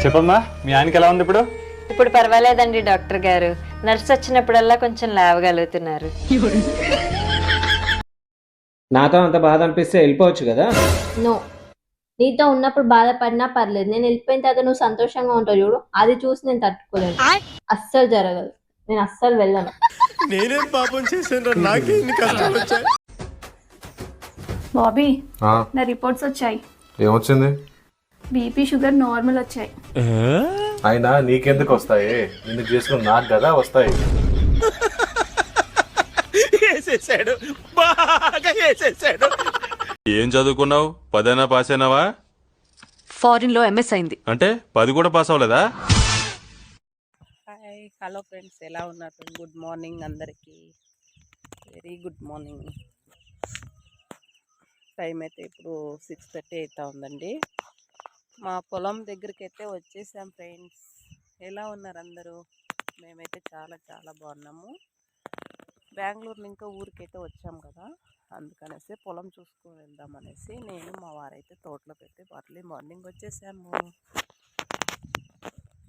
చెప్పమ్మా, మీ ఆయనకి ఎలా ఉంది ఇప్పుడు? ఇప్పుడు పర్వాలేదండి డాక్టర్ గారు. నర్స్ వచ్చినప్పుడల్లా కొంచెం లేవగలుగుతున్నారు. నాతో అంత బాధ అనిపిస్తే వెళ్ళిపోవచ్చు కదా. నో, నీతో ఉన్నప్పుడు బాధపడినా పర్లేదు, నేను వెళ్ళిపోయిన తర్వాత నువ్వు సంతోషంగా ఉంటావు చూడు, అది చూసి నేను తట్టుకోలేను. అస్సలు జరగదు, నేను అస్సలు వెళ్ళను. నేనేం పాపం చేశాను, నాకే ఇన్ని కష్టాలు వచ్చాయి. బాబీ, నా రిపోర్ట్స్ వచ్చాయి. ఏమొచ్చింది? బీపీ షుగర్ నార్మల్ వచ్చాయి. అయినా నీకెందుకు వస్తాయి? ఎందుకు చేసుకుని నాకు కదా వస్తాయి. వేసేసాడు, బాగా వేసేసాడు. ఏం చదువుకున్నావు? 10 పాస్ అయినావా? ఫారిన్ లో ఎంఎస్ అయింది. అంటే 10 కూడా పాస్ అవ్వలేదా? హాయ్, హలో ఫ్రెండ్స్, ఎలా ఉన్నారు? గుడ్ మార్నింగ్ అందరికీ, వెరీ గుడ్ మార్నింగ్. టైం అయితే ఇప్పుడు 6:30 అవుతా ఉందండి. మా పొలం దగ్గరికి అయితే వచ్చేసాం ఫ్రెండ్స్. ఎలా ఉన్నారు అందరూ? మేమైతే చాలా చాలా బాగున్నాము. బెంగళూరు ఇంకా ఊరికైతే వచ్చాం కదా, అందుకనేసి పొలం చూసుకొని వెళ్దామనేసి నేను మా వారైతే తోటలోకి అయితే ఎర్లీ మార్నింగ్ వచ్చేసాము.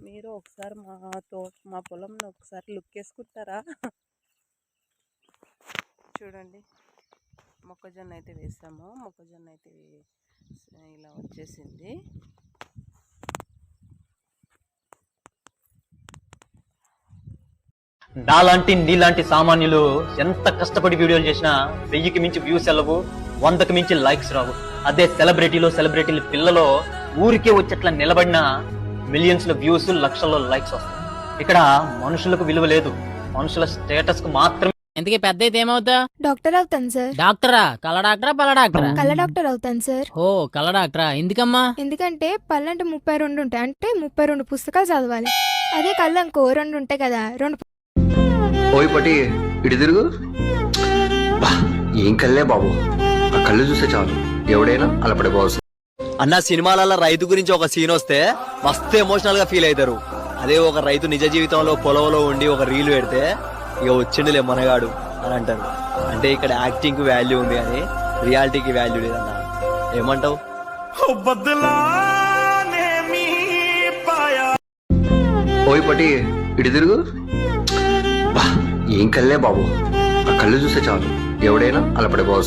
మీరు ఒకసారి మా పొలంలో ఒకసారి లుక్ వేసుకుంటారా? చూడండి, మొక్కజొన్న అయితే వేసాము. మొక్కజొన్న అయితే ఇలా వచ్చేసింది. నాలాంటి నీలాంటి సామాన్యులు ఎంత కష్టపడి వీడియోలు చేసినా 1000కి మించి వ్యూస్ వెళ్ళవు, 100కి మించి లైక్స్ రావు. అదే సెలబ్రిటీలు పిల్లలో ఊరికే వచ్చేట్లా నిలబడిన మిలియన్స్ లో వ్యూస్, లక్షల్లో లైక్స్ వస్తాయి. ఇక్కడ మనుషులకు విలువ లేదు, మనుషుల స్టేటస్ కు మాత్రమే. ఎందుకే పెద్ద అయితే ఏమవుతా? డాక్టర్ అవుతాను సార్. డాక్టరా? కళ్ళ డాక్టరా, పళ్ళ డాక్టరా? కళ్ళ డాక్టర్ అవుతాను సార్. ఓ, కళ్ళ డాక్టరా? ఎందుకమ్మా? ఎందుకంటే పళ్ళు అంటే 32 ఉంటాయి, అంటే 32 పుస్తకాలు చదవాలి. అదే కళ్ళు ఇంకో 2 ఉంటాయి కదా, 2. ఓయ్ పటి, ఇటు తిరుగు. ఏం కళ్ళే బాబు, ఆ కళ్ళు చూస్తే చాలు ఎవడైనా అలా పడిపోవచ్చు. అన్న, సినిమాలలో రైతు గురించి ఒక సీన్ వస్తే మస్తు ఎమోషనల్ గా ఫీల్ అవుతారు. అదే ఒక రైతు నిజ జీవితంలో పొలంలో ఉండి ఒక రీల్ పెడితే ఇక వచ్చిండులే మనగాడు అని అంటారు. అంటే ఇక్కడ యాక్టింగ్ కి వాల్యూ ఉంది కానీ రియాలిటీకి వాల్యూ లేదన్న. ఏమంటావు? ఓయ్ పటి, ఇటు తిరుగు. ఏం కళ్ళే బాబు, ఆ కళ్ళు చూస్తే చాలు ఎవడైనా అలా పడిపోవచ్చు.